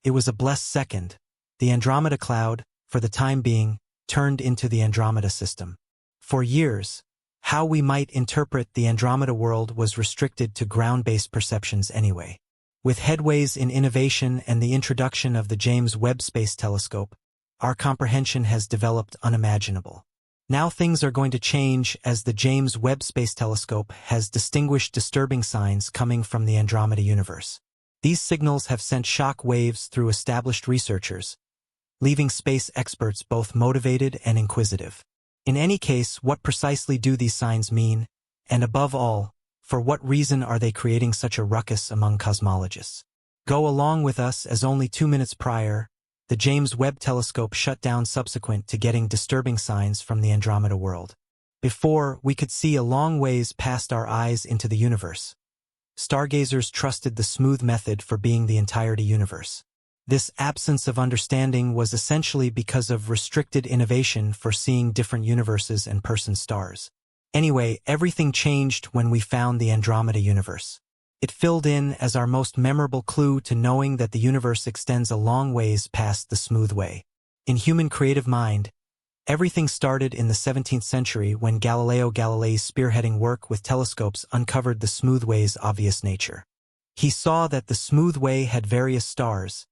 It was a blessed second. The Andromeda cloud, for the time being, turned into the Andromeda system. For years, how we might interpret the Andromeda world was restricted to ground-based perceptions anyway. With headways in innovation and the introduction of the James Webb Space Telescope, our comprehension has developed unimaginable. Now things are going to change as the James Webb Space Telescope has distinguished disturbing signs coming from the Andromeda universe. These signals have sent shock waves through established researchers, leaving space experts both motivated and inquisitive. In any case, what precisely do these signs mean? And above all, for what reason are they creating such a ruckus among cosmologists? Go along with us as only 2 minutes prior, the James Webb Telescope shut down subsequent to getting disturbing signs from the Andromeda world. Before, we could see a long ways past our eyes into the universe. Stargazers trusted the smooth method for being the entirety universe. This absence of understanding was essentially because of restricted innovation for seeing different universes and person stars. Anyway, everything changed when we found the Andromeda universe. It filled in as our most memorable clue to knowing that the universe extends a long ways past the smooth way. In human creative mind, everything started in the 17th century when Galileo Galilei's spearheading work with telescopes uncovered the smooth way's obvious nature. He saw that the smooth way had various stars,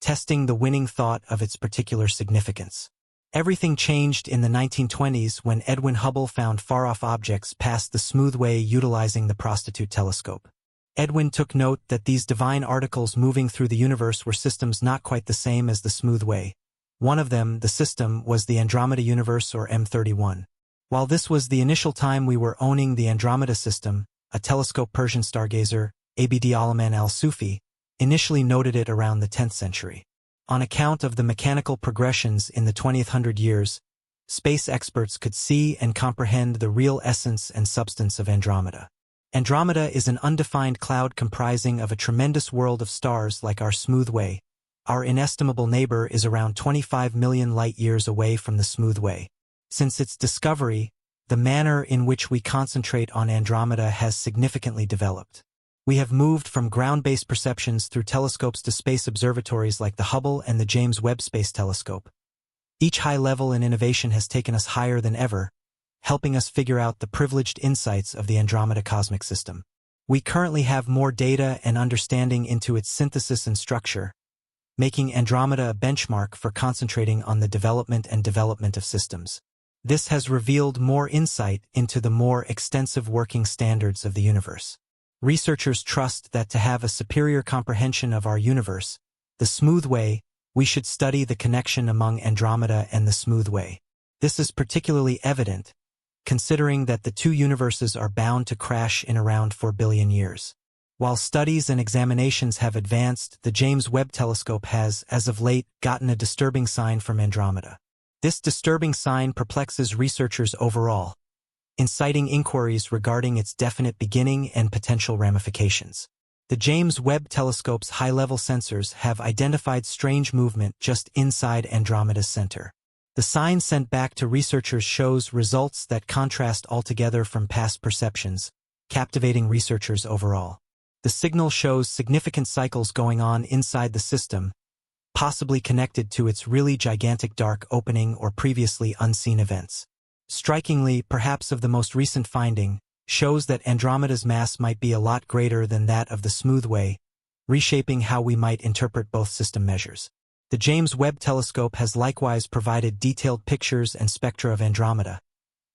testing the winning thought of its particular significance. Everything changed in the 1920s when Edwin Hubble found far-off objects past the smooth way utilizing the prostitute telescope. Edwin took note that these divine articles moving through the universe were systems not quite the same as the smooth way. One of them, the system, was the Andromeda universe or M31. While this was the initial time we were owning the Andromeda system, a telescope Persian stargazer, Abd Alaman al-Sufi, initially noted it around the 10th century. On account of the mechanical progressions in the 20th hundred years, space experts could see and comprehend the real essence and substance of Andromeda. Andromeda is an undefined cloud comprising of a tremendous world of stars like our smooth way. Our inestimable neighbor is around 25 million light-years away from the smooth way. Since its discovery, the manner in which we concentrate on Andromeda has significantly developed. We have moved from ground-based perceptions through telescopes to space observatories like the Hubble and the James Webb Space Telescope. Each high level in innovation has taken us higher than ever, helping us figure out the privileged insights of the Andromeda cosmic system. We currently have more data and understanding into its synthesis and structure, making Andromeda a benchmark for concentrating on the development of systems. This has revealed more insight into the more extensive working standards of the universe. Researchers trust that to have a superior comprehension of our universe, the smooth way, we should study the connection among Andromeda and the smooth way. This is particularly evident, considering that the two universes are bound to crash in around 4 billion years. While studies and examinations have advanced, the James Webb Telescope has, as of late, gotten a disturbing sign from Andromeda. This disturbing sign perplexes researchers overall, inciting inquiries regarding its definite beginning and potential ramifications. The James Webb Telescope's high-level sensors have identified strange movement just inside Andromeda's center. The sign sent back to researchers shows results that contrast altogether from past perceptions, captivating researchers overall. The signal shows significant cycles going on inside the system, possibly connected to its really gigantic dark opening or previously unseen events. Strikingly, perhaps of the most recent finding, shows that Andromeda's mass might be a lot greater than that of the smooth way, reshaping how we might interpret both system measures. The James Webb Telescope has likewise provided detailed pictures and spectra of Andromeda,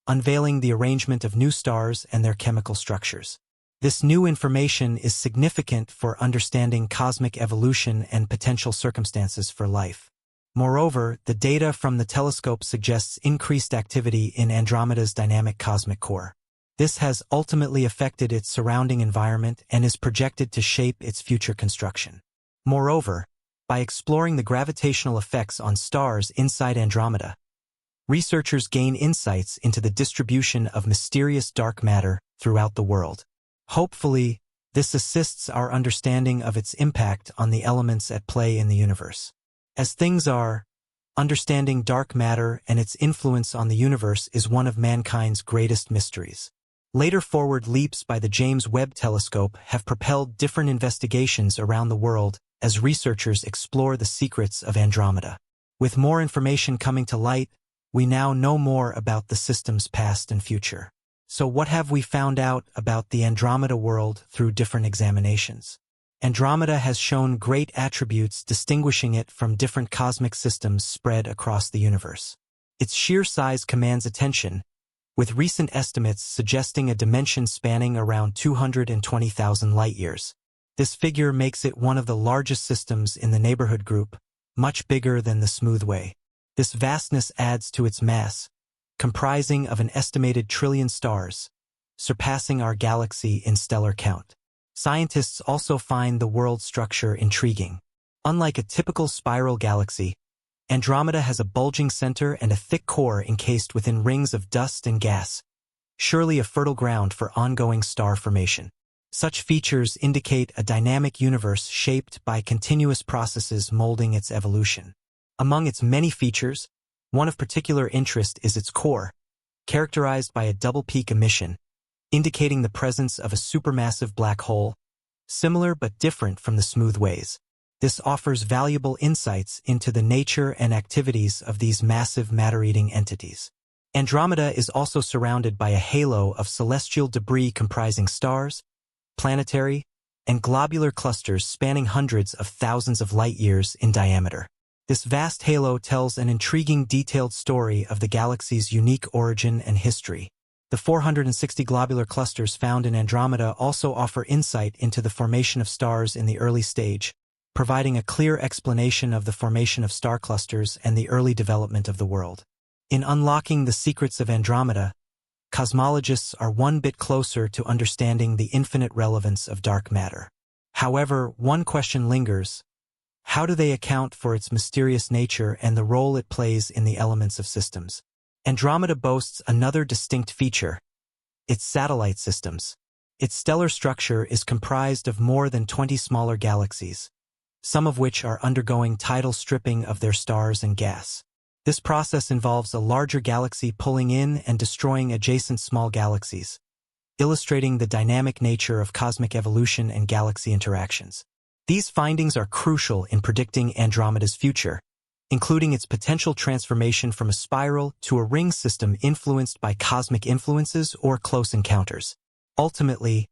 unveiling the arrangement of new stars and their chemical structures. This new information is significant for understanding cosmic evolution and potential circumstances for life. Moreover, the data from the telescope suggests increased activity in Andromeda's dynamic cosmic core. This has ultimately affected its surrounding environment and is projected to shape its future construction. Moreover, by exploring the gravitational effects on stars inside Andromeda, researchers gain insights into the distribution of mysterious dark matter throughout the world. Hopefully, this assists our understanding of its impact on the elements at play in the universe. As things are, understanding dark matter and its influence on the universe is one of mankind's greatest mysteries. Later forward leaps by the James Webb Telescope have propelled different investigations around the world, as researchers explore the secrets of Andromeda. With more information coming to light, we now know more about the system's past and future. So what have we found out about the Andromeda world through different examinations? Andromeda has shown great attributes distinguishing it from different cosmic systems spread across the universe. Its sheer size commands attention, with recent estimates suggesting a dimension spanning around 220,000 light-years. This figure makes it one of the largest systems in the neighborhood group, much bigger than the Smooth Way. This vastness adds to its mass, comprising of an estimated trillion stars, surpassing our galaxy in stellar count. Scientists also find the world structure intriguing. Unlike a typical spiral galaxy, Andromeda has a bulging center and a thick core encased within rings of dust and gas, surely a fertile ground for ongoing star formation. Such features indicate a dynamic universe shaped by continuous processes molding its evolution. Among its many features, one of particular interest is its core, characterized by a double peak emission, indicating the presence of a supermassive black hole, similar but different from the Smooth Ways. This offers valuable insights into the nature and activities of these massive matter-eating entities. Andromeda is also surrounded by a halo of celestial debris comprising stars, planetary, and globular clusters spanning hundreds of thousands of light-years in diameter. This vast halo tells an intriguing detailed story of the galaxy's unique origin and history. The 460 globular clusters found in Andromeda also offer insight into the formation of stars in the early stage, providing a clear explanation of the formation of star clusters and the early development of the world. In unlocking the secrets of Andromeda, cosmologists are one bit closer to understanding the infinite relevance of dark matter. However, one question lingers: how do they account for its mysterious nature and the role it plays in the elements of systems? Andromeda boasts another distinct feature: its satellite systems. Its stellar structure is comprised of more than 20 smaller galaxies, some of which are undergoing tidal stripping of their stars and gas. This process involves a larger galaxy pulling in and destroying adjacent small galaxies, illustrating the dynamic nature of cosmic evolution and galaxy interactions. These findings are crucial in predicting Andromeda's future, including its potential transformation from a spiral to a ring system influenced by cosmic influences or close encounters. Ultimately,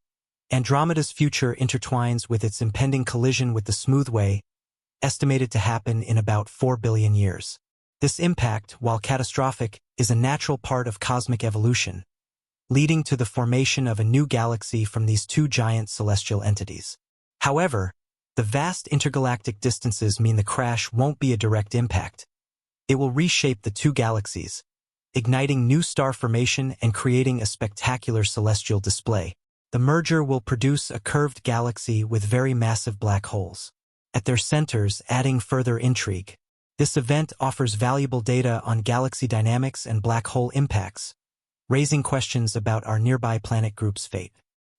Andromeda's future intertwines with its impending collision with the Smooth Way, estimated to happen in about 4 billion years. This impact, while catastrophic, is a natural part of cosmic evolution, leading to the formation of a new galaxy from these two giant celestial entities. However, the vast intergalactic distances mean the crash won't be a direct impact. It will reshape the two galaxies, igniting new star formation and creating a spectacular celestial display. The merger will produce a curved galaxy with very massive black holes at their centers, adding further intrigue. This event offers valuable data on galaxy dynamics and black hole impacts, raising questions about our nearby planet group's fate.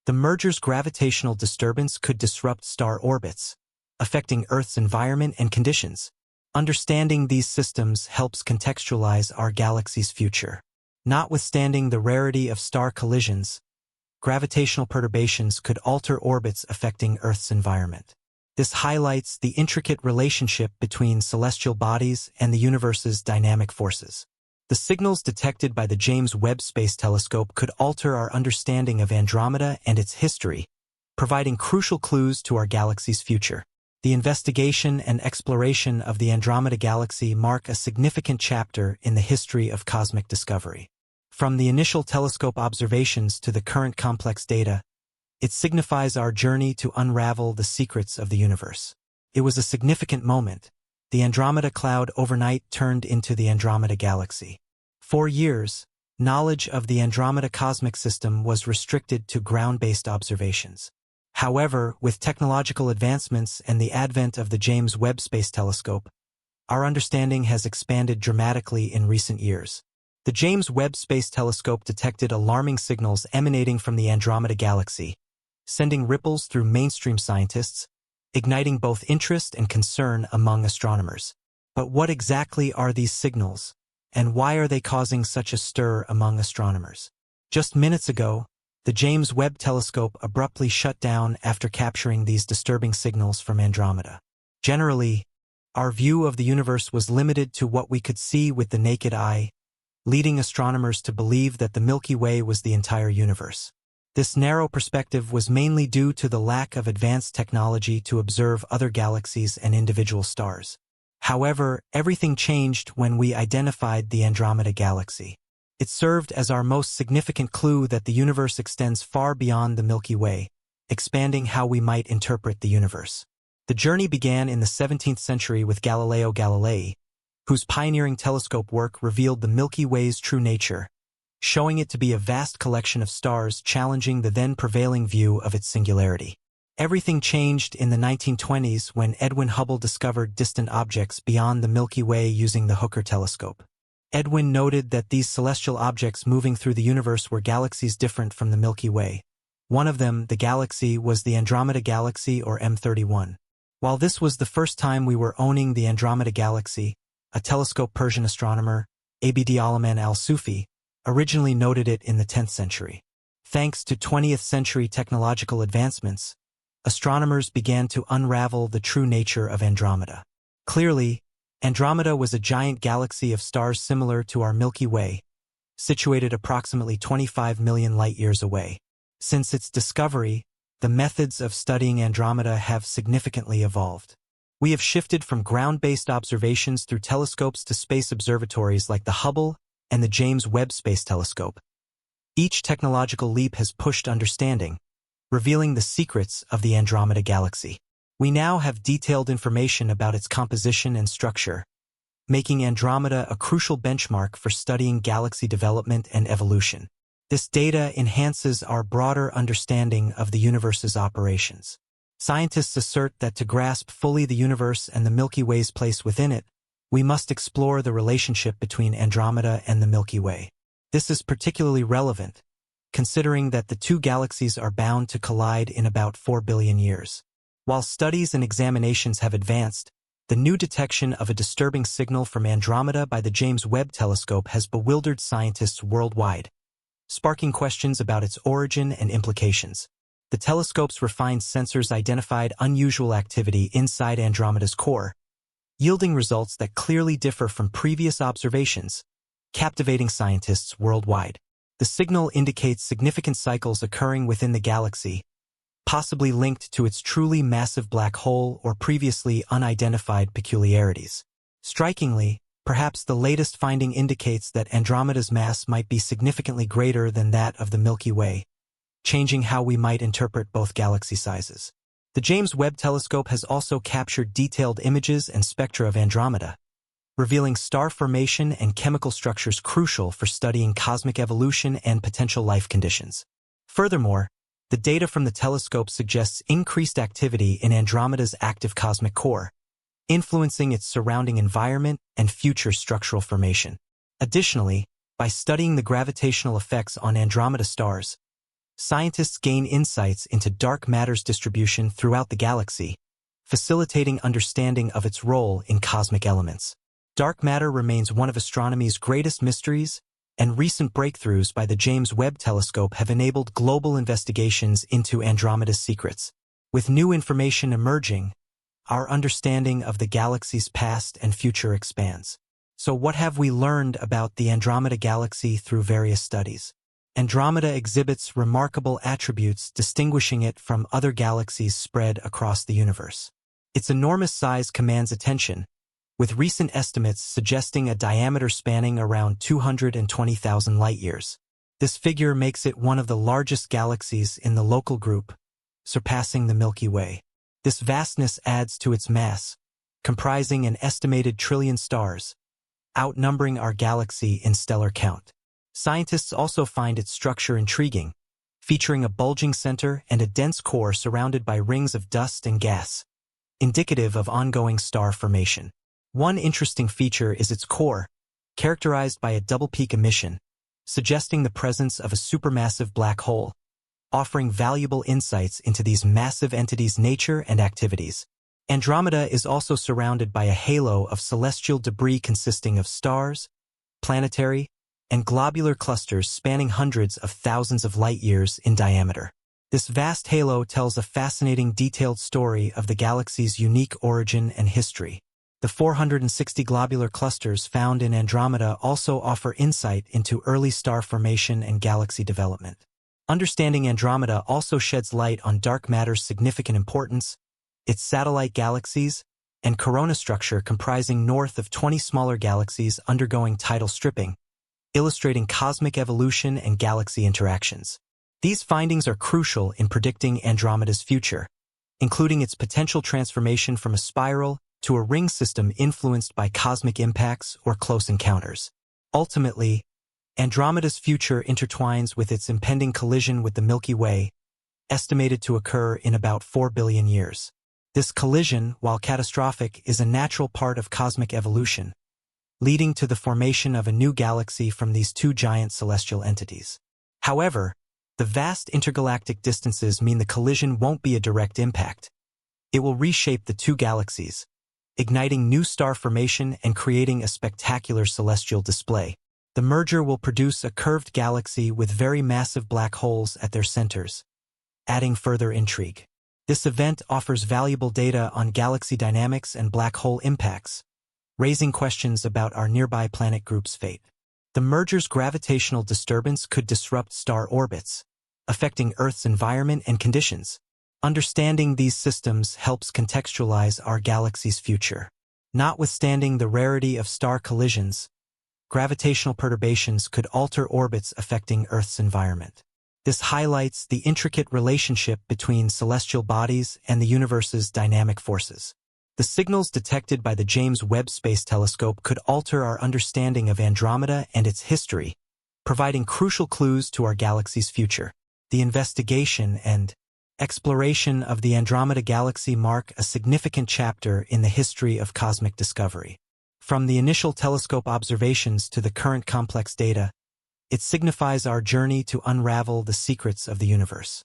The merger's gravitational disturbance could disrupt star orbits, affecting Earth's environment and conditions. Understanding these systems helps contextualize our galaxy's future. Notwithstanding the rarity of star collisions, gravitational perturbations could alter orbits affecting Earth's environment. This highlights the intricate relationship between celestial bodies and the universe's dynamic forces. The signals detected by the James Webb Space Telescope could alter our understanding of Andromeda and its history, providing crucial clues to our galaxy's future. The investigation and exploration of the Andromeda Galaxy mark a significant chapter in the history of cosmic discovery. From the initial telescope observations to the current complex data, it signifies our journey to unravel the secrets of the universe. It was a significant moment. The Andromeda cloud overnight turned into the Andromeda Galaxy. For years, knowledge of the Andromeda cosmic system was restricted to ground-based observations. However, with technological advancements and the advent of the James Webb Space Telescope, our understanding has expanded dramatically in recent years. The James Webb Space Telescope detected alarming signals emanating from the Andromeda Galaxy, sending ripples through mainstream scientists, igniting both interest and concern among astronomers. But what exactly are these signals, and why are they causing such a stir among astronomers? Just minutes ago, the James Webb Telescope abruptly shut down after capturing these disturbing signals from Andromeda. Generally, our view of the universe was limited to what we could see with the naked eye, leading astronomers to believe that the Milky Way was the entire universe. This narrow perspective was mainly due to the lack of advanced technology to observe other galaxies and individual stars. However, everything changed when we identified the Andromeda Galaxy. It served as our most significant clue that the universe extends far beyond the Milky Way, expanding how we might interpret the universe. The journey began in the 17th century with Galileo Galilei, whose pioneering telescope work revealed the Milky Way's true nature, showing it to be a vast collection of stars challenging the then prevailing view of its singularity. Everything changed in the 1920s when Edwin Hubble discovered distant objects beyond the Milky Way using the Hooker telescope. Edwin noted that these celestial objects moving through the universe were galaxies different from the Milky Way. One of them, the galaxy, was the Andromeda Galaxy, or M31. While this was the first time we were owning the Andromeda Galaxy, a telescope Persian astronomer, Abd Al-Rahman al-Sufi, originally noted it in the 10th century. Thanks to 20th century technological advancements, astronomers began to unravel the true nature of Andromeda. Clearly, Andromeda was a giant galaxy of stars similar to our Milky Way, situated approximately 25 million light-years away. Since its discovery, the methods of studying Andromeda have significantly evolved. We have shifted from ground-based observations through telescopes to space observatories like the Hubble and the James Webb Space Telescope. Each technological leap has pushed understanding, revealing the secrets of the Andromeda Galaxy. We now have detailed information about its composition and structure, making Andromeda a crucial benchmark for studying galaxy development and evolution. This data enhances our broader understanding of the universe's operations. Scientists assert that to grasp fully the universe and the Milky Way's place within it, we must explore the relationship between Andromeda and the Milky Way. This is particularly relevant, considering that the two galaxies are bound to collide in about 4 billion years. While studies and examinations have advanced, the new detection of a disturbing signal from Andromeda by the James Webb Telescope has bewildered scientists worldwide, sparking questions about its origin and implications. The telescope's refined sensors identified unusual activity inside Andromeda's core, yielding results that clearly differ from previous observations, captivating scientists worldwide. The signal indicates significant cycles occurring within the galaxy, possibly linked to its truly massive black hole or previously unidentified peculiarities. Strikingly, perhaps the latest finding indicates that Andromeda's mass might be significantly greater than that of the Milky Way, changing how we might interpret both galaxy sizes. The James Webb Telescope has also captured detailed images and spectra of Andromeda, revealing star formation and chemical structures crucial for studying cosmic evolution and potential life conditions. Furthermore, the data from the telescope suggests increased activity in Andromeda's active cosmic core, influencing its surrounding environment and future structural formation. Additionally, by studying the gravitational effects on Andromeda stars, scientists gain insights into dark matter's distribution throughout the galaxy, facilitating understanding of its role in cosmic elements. Dark matter remains one of astronomy's greatest mysteries, and recent breakthroughs by the James Webb Telescope have enabled global investigations into Andromeda's secrets. With new information emerging, our understanding of the galaxy's past and future expands. So what have we learned about the Andromeda Galaxy through various studies? Andromeda exhibits remarkable attributes distinguishing it from other galaxies spread across the universe. Its enormous size commands attention, with recent estimates suggesting a diameter spanning around 220,000 light-years. This figure makes it one of the largest galaxies in the local group, surpassing the Milky Way. This vastness adds to its mass, comprising an estimated 1 trillion stars, outnumbering our galaxy in stellar count. Scientists also find its structure intriguing, featuring a bulging center and a dense core surrounded by rings of dust and gas, indicative of ongoing star formation. One interesting feature is its core, characterized by a double peak emission, suggesting the presence of a supermassive black hole, offering valuable insights into these massive entities' nature and activities. Andromeda is also surrounded by a halo of celestial debris consisting of stars, planetary, and globular clusters spanning hundreds of thousands of light-years in diameter. This vast halo tells a fascinating detailed story of the galaxy's unique origin and history. The 460 globular clusters found in Andromeda also offer insight into early star formation and galaxy development. Understanding Andromeda also sheds light on dark matter's significant importance, its satellite galaxies, and corona structure comprising north of 20 smaller galaxies undergoing tidal stripping, illustrating cosmic evolution and galaxy interactions. These findings are crucial in predicting Andromeda's future, including its potential transformation from a spiral to a ring system influenced by cosmic impacts or close encounters. Ultimately, Andromeda's future intertwines with its impending collision with the Milky Way, estimated to occur in about 4 billion years. This collision, while catastrophic, is a natural part of cosmic evolution, leading to the formation of a new galaxy from these two giant celestial entities. However, the vast intergalactic distances mean the collision won't be a direct impact. It will reshape the two galaxies, igniting new star formation and creating a spectacular celestial display. The merger will produce a curved galaxy with very massive black holes at their centers, adding further intrigue. This event offers valuable data on galaxy dynamics and black hole impacts, raising questions about our nearby planet group's fate. The merger's gravitational disturbance could disrupt star orbits, affecting Earth's environment and conditions. Understanding these systems helps contextualize our galaxy's future. Notwithstanding the rarity of star collisions, gravitational perturbations could alter orbits affecting Earth's environment. This highlights the intricate relationship between celestial bodies and the universe's dynamic forces. The signals detected by the James Webb Space Telescope could alter our understanding of Andromeda and its history, providing crucial clues to our galaxy's future. The investigation and exploration of the Andromeda Galaxy mark a significant chapter in the history of cosmic discovery. From the initial telescope observations to the current complex data, it signifies our journey to unravel the secrets of the universe.